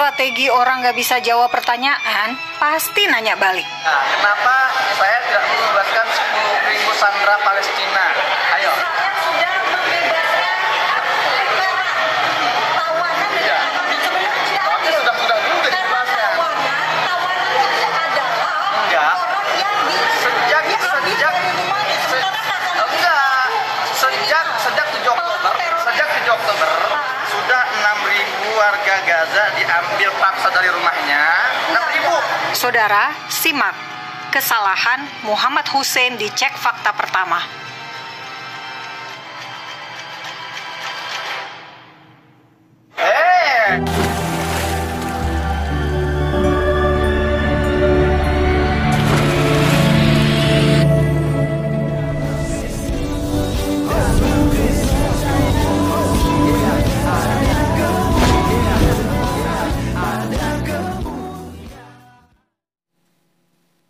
Strategi orang nggak bisa jawab pertanyaan, pasti nanya balik. Nah, kenapa Israel tidak membebaskan 10.000 sandera Palestina? Ayo. Israel sudah membebaskan tawanan Iya. sebenarnya Tapi sudah dulu udah dibebaskan. tawanan itu adalah Enggak. orang yang Sejak sejak 7 Oktober sudah 6.000 warga Gaza diambil paksa dari rumahnya. 6.000. Saudara, simak kesalahan Muhammad Hussein di Cek Fakta Pertama.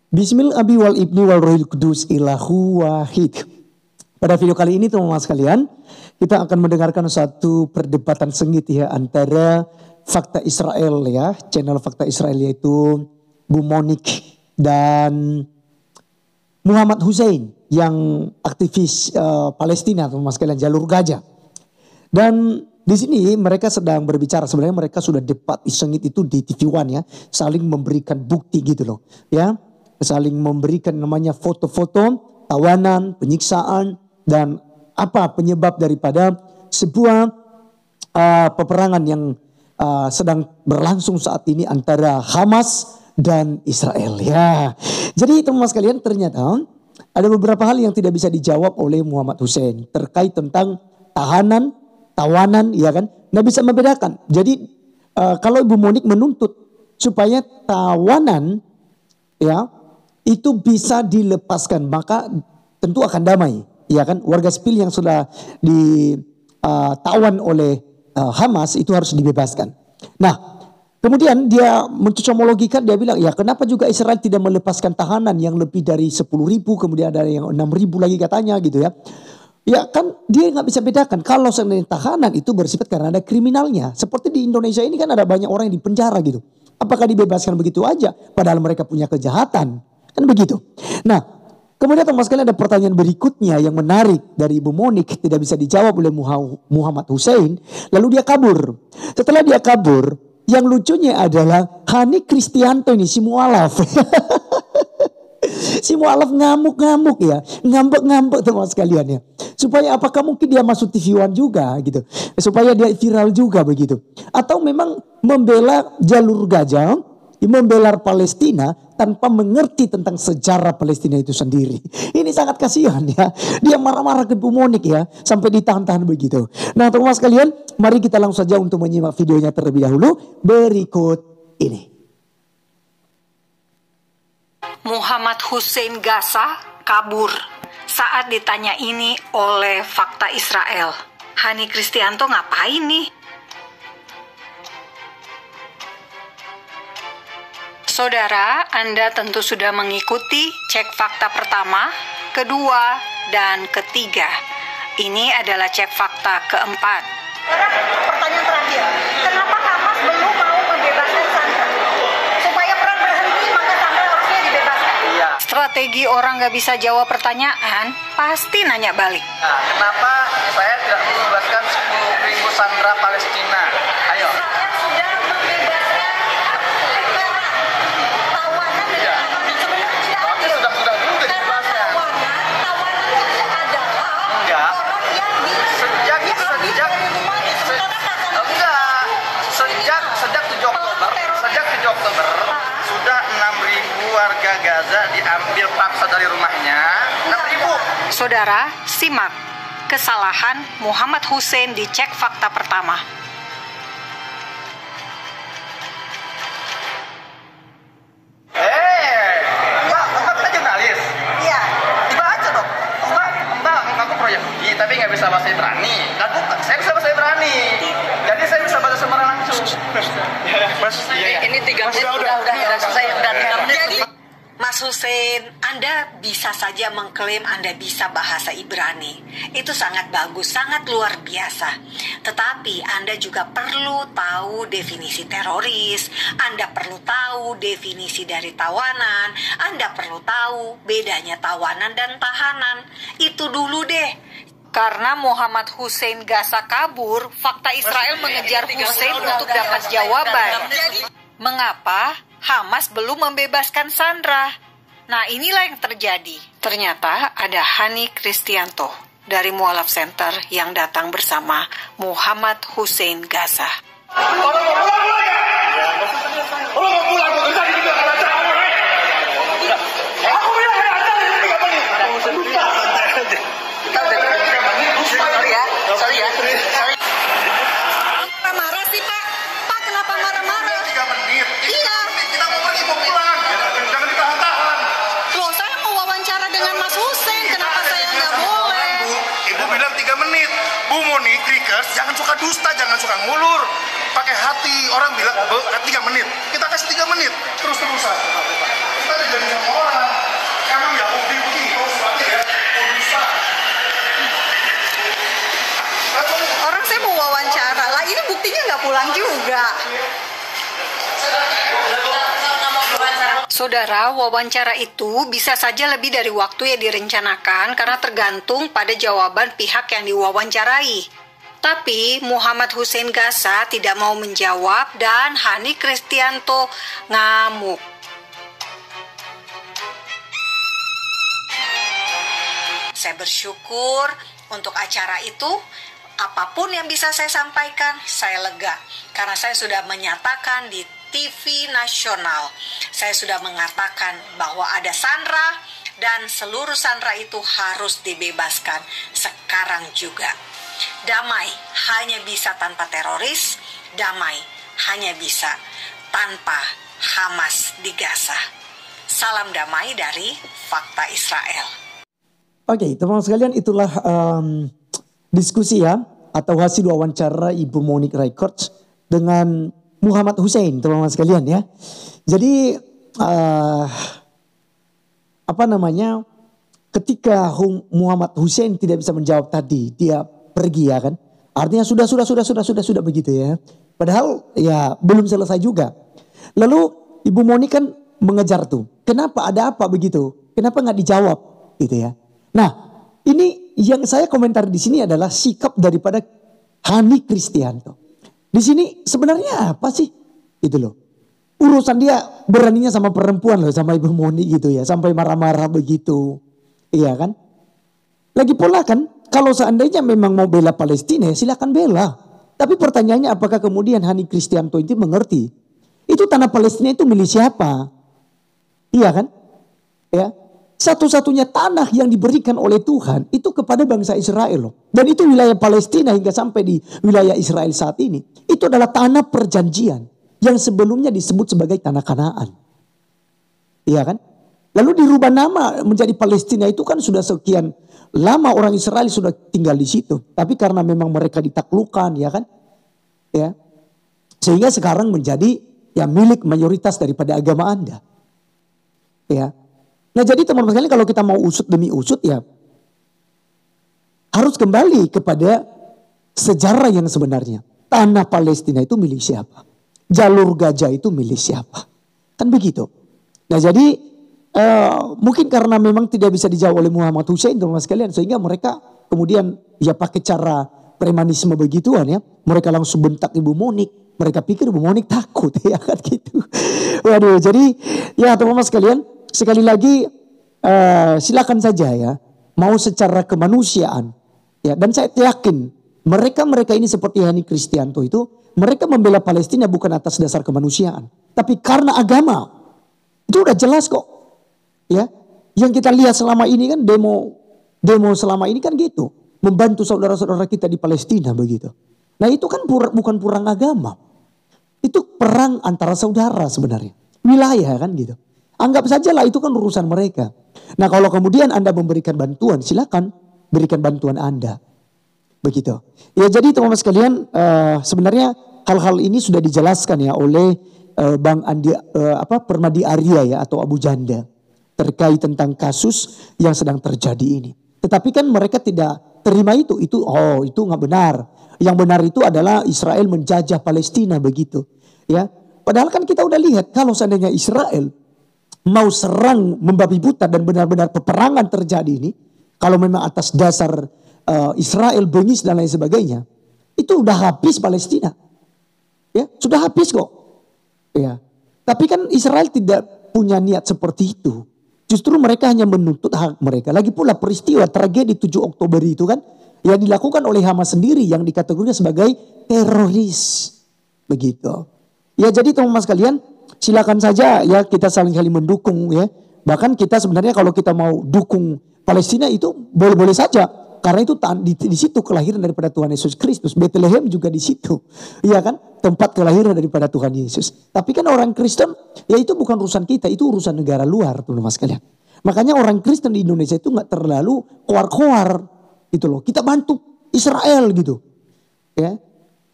Bismillah abi wal ibni wal rohil kudus ilahu wahid. Pada video kali ini teman-teman sekalian, kita akan mendengarkan satu perdebatan sengit ya antara Fakta Israel ya, channel Fakta Israel yaitu Bu Monik dan Muhammad Hussein yang aktivis Palestina teman-teman sekalian, jalur Gaza. Dan di sini mereka sedang berbicara, sebenarnya mereka sudah debat sengit itu di TV One ya, saling memberikan bukti gitu loh ya. Saling memberikan namanya foto-foto, tawanan, penyiksaan, dan apa penyebab daripada sebuah peperangan yang sedang berlangsung saat ini antara Hamas dan Israel ya. Jadi teman-teman sekalian, ternyata ada beberapa hal yang tidak bisa dijawab oleh Muhammad Hussein terkait tentang tawanan ya kan. Nggak bisa membedakan. Jadi kalau Ibu Monik menuntut supaya tawanan ya itu bisa dilepaskan, maka tentu akan damai, ya kan? Warga sipil yang sudah ditawan oleh Hamas itu harus dibebaskan. Nah, kemudian dia mencocomologikan, dia bilang, ya kenapa juga Israel tidak melepaskan tahanan yang lebih dari 10.000, kemudian ada yang 6.000 lagi katanya gitu ya. Ya kan dia nggak bisa bedakan kalau sebenarnya tahanan itu bersifat karena ada kriminalnya. Seperti di Indonesia ini kan ada banyak orang yang di penjara gitu. Apakah dibebaskan begitu aja padahal mereka punya kejahatan? Kan begitu. Nah, kemudian teman sekalian ada pertanyaan berikutnya yang menarik dari Ibu Monik, tidak bisa dijawab oleh Muhammad Hussein. Lalu dia kabur. Setelah dia kabur, yang lucunya adalah Hani Kristianto ini si mualaf. Si mualaf ngamuk-ngamuk ya, ngambek-ngambek teman sekalian ya. Supaya apakah mungkin dia masuk TV One juga gitu. Supaya dia viral juga begitu. Atau memang membela jalur Gaza, membela Palestina tanpa mengerti tentang sejarah Palestina itu sendiri. Ini sangat kasihan ya. Dia marah-marah ke Bu Monik ya, sampai ditahan-tahan begitu. Nah teman-teman sekalian, mari kita langsung saja untuk menyimak videonya terlebih dahulu. Berikut ini. Muhammad Hussein Gaza kabur saat ditanya ini oleh Fakta Israel. Hani Kristianto ngapain nih? Saudara, Anda tentu sudah mengikuti Cek Fakta Pertama, kedua, dan ketiga. Ini adalah Cek Fakta keempat. Pertanyaan terakhir, kenapa Hamas belum mau membebaskan sandera? Supaya perang berhenti, maka sandera harusnya dibebaskan. Iya. Strategi orang nggak bisa jawab pertanyaan, pasti nanya balik. Nah, kenapa Israel tidak membebaskan 10.000 sandera Palestina? Ayo. Israel sudah membebaskan tawanan Iya. sebenarnya Tapi sudah dulu udah dibebaskan. tawanan itu adalah Enggak. orang yang Sejak sejak 7 Oktober sudah 6.000 warga Gaza diambil paksa dari rumahnya. 6.000. Saudara, simak kesalahan Muhammad Hussein di Cek Fakta Pertama. Mbak kan jurnalis. Iya. Dibaca dong. Mbak ngaku proyek tapi nggak bisa bahasa Ibrani. Saya bisa bahasa Ibrani. Jadi saya bisa bahasa Semarang langsung. Ini 3 menit udah selesai, udah 3 menit. Jadi Mas Hussein, Anda bisa saja mengklaim Anda bisa bahasa Ibrani. Itu sangat bagus, sangat luar biasa. Tetapi Anda juga perlu tahu definisi teroris, Anda perlu tahu definisi dari tawanan, Anda perlu tahu bedanya tawanan dan tahanan. Itu dulu deh. Karena Muhammad Hussein Gaza kabur, fakta Israel mengejar Hussein untuk dapat jawaban. Mengapa Hamas belum membebaskan Sandra? Nah, inilah yang terjadi. Ternyata ada Hani Kristianto dari Mualaf Center yang datang bersama Muhammad Hussein Gaza. Marah sih Pak. Pak kenapa marah-marah? 3 menit. Iya. Kita mau pergi mau pulang. Jangan ditahan-tahan. Loh saya mau wawancara dengan Mas Hussein. Kenapa saya nggak boleh? Ibu bilang 3 menit. Bu Moni, Krikers, jangan suka dusta, jangan suka ngulur. Pakai hati. Orang bilang 3 menit. Kita kasih 3 menit. Terus-terusan. Kita udah jadi sama orang. Emang Yahudi begitu seperti ya. Dusta. Orang saya mau wawancara. Lah ini buktinya nggak pulang juga. Saudara, wawancara itu bisa saja lebih dari waktu yang direncanakan karena tergantung pada jawaban pihak yang diwawancarai. Tapi Muhammad Hussein Gaza tidak mau menjawab dan Hani Kristianto ngamuk. Saya bersyukur untuk acara itu. Apapun yang bisa saya sampaikan, saya lega. Karena saya sudah menyatakan di TV nasional, saya sudah mengatakan bahwa ada Sandra dan seluruh Sandra itu harus dibebaskan sekarang juga. Damai hanya bisa tanpa teroris, damai hanya bisa tanpa Hamas di Gaza. Salam damai dari Fakta Israel. Oke, teman-teman sekalian, itulah diskusi ya atau hasil wawancara Ibu Monique Records dengan Muhammad Hussein, teman-teman sekalian ya. Jadi ketika Muhammad Hussein tidak bisa menjawab tadi, dia pergi ya kan. Artinya sudah begitu ya. Padahal ya belum selesai juga. Lalu Ibu Monique kan mengejar tuh. Kenapa, ada apa begitu? Kenapa nggak dijawab gitu ya. Nah, ini yang saya komentar di sini adalah sikap daripada Hani Kristianto. Di sini sebenarnya apa sih? Itu loh. Urusan dia beraninya sama perempuan loh, sama Ibu Moni gitu ya. Sampai marah-marah begitu. Iya kan? Lagi pula kan, kalau seandainya memang mau bela Palestina, silakan bela. Tapi pertanyaannya apakah kemudian Hani Kristianto itu mengerti? Itu tanah Palestina itu milik siapa? Iya kan? Ya. Satu-satunya tanah yang diberikan oleh Tuhan itu kepada bangsa Israel loh. Dan itu wilayah Palestina hingga sampai di wilayah Israel saat ini. Itu adalah tanah perjanjian yang sebelumnya disebut sebagai tanah Kanaan. Iya kan? Lalu dirubah nama menjadi Palestina itu kan sudah sekian lama orang Israel sudah tinggal di situ. Tapi karena memang mereka ditaklukkan ya kan? Ya. Sehingga sekarang menjadi ya milik mayoritas daripada agama Anda. Ya. Nah jadi teman-teman sekalian, kalau kita mau usut demi usut ya harus kembali kepada sejarah yang sebenarnya. Tanah Palestina itu milik siapa? Jalur Gaza itu milik siapa? Kan begitu. Nah jadi mungkin karena memang tidak bisa dijawab oleh Muhammad Hussein teman-teman sekalian, sehingga mereka kemudian ya pakai cara premanisme begituan ya. Mereka langsung bentak Ibu Monique. Mereka pikir Ibu Monique takut ya kan gitu. Waduh, jadi ya teman-teman sekalian, sekali lagi silakan saja ya, mau secara kemanusiaan ya, dan saya yakin mereka ini seperti Hani Kristianto itu, mereka membela Palestina bukan atas dasar kemanusiaan, tapi karena agama. Itu udah jelas kok ya. Yang kita lihat selama ini kan demo selama ini kan gitu, membantu saudara-saudara kita di Palestina begitu. Nah itu kan bukan perang agama, itu perang antara saudara sebenarnya, wilayah kan gitu. Anggap sajalah itu kan urusan mereka. Nah kalau kemudian Anda memberikan bantuan, silakan berikan bantuan Anda. Begitu. Ya jadi teman-teman sekalian, sebenarnya hal-hal ini sudah dijelaskan ya oleh Bang Andi Permadi Arya ya atau Abu Janda. terkait tentang kasus yang sedang terjadi ini. Tetapi kan mereka tidak terima itu nggak benar. Yang benar itu adalah Israel menjajah Palestina begitu. Ya, padahal kan kita udah lihat kalau seandainya Israel mau serang membabi buta dan benar-benar peperangan terjadi ini, kalau memang atas dasar Israel bengis dan lain sebagainya, itu udah habis Palestina. Ya, sudah habis kok. Ya. Tapi kan Israel tidak punya niat seperti itu. Justru mereka hanya menuntut hak mereka. Lagi pula peristiwa tragedi 7 Oktober itu kan yang dilakukan oleh Hamas sendiri yang dikategorikan sebagai teroris. Begitu. Ya, jadi teman-teman sekalian, silakan saja ya kita saling mendukung ya. Bahkan kita sebenarnya kalau kita mau dukung Palestina itu boleh-boleh saja. Karena itu di situ kelahiran daripada Tuhan Yesus Kristus. Bethlehem juga di situ. Iya kan? Tempat kelahiran daripada Tuhan Yesus. Tapi kan orang Kristen, ya itu bukan urusan kita. Itu urusan negara luar, teman-teman sekalian. Makanya orang Kristen di Indonesia itu gak terlalu koar-koar. Gitu loh. Kita bantu Israel gitu. Ya.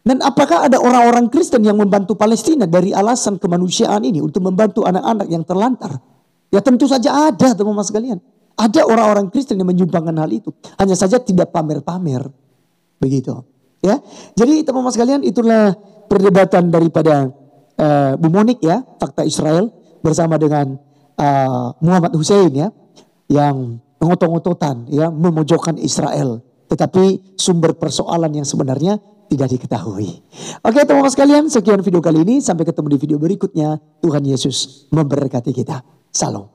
Dan apakah ada orang-orang Kristen yang membantu Palestina dari alasan kemanusiaan ini. Untuk membantu anak-anak yang terlantar. Ya tentu saja ada, teman-teman sekalian. Ada orang-orang Kristen yang menyumbangkan hal itu. Hanya saja tidak pamer-pamer. Begitu. Ya. Jadi teman-teman sekalian, itulah perdebatan daripada Bu Monik ya. Fakta Israel bersama dengan Muhammad Hussein ya. Yang ngotot-ngototan ya. Memojokkan Israel. Tetapi sumber persoalan yang sebenarnya tidak diketahui. Oke teman-teman sekalian, sekian video kali ini. Sampai ketemu di video berikutnya. Tuhan Yesus memberkati kita. Salam.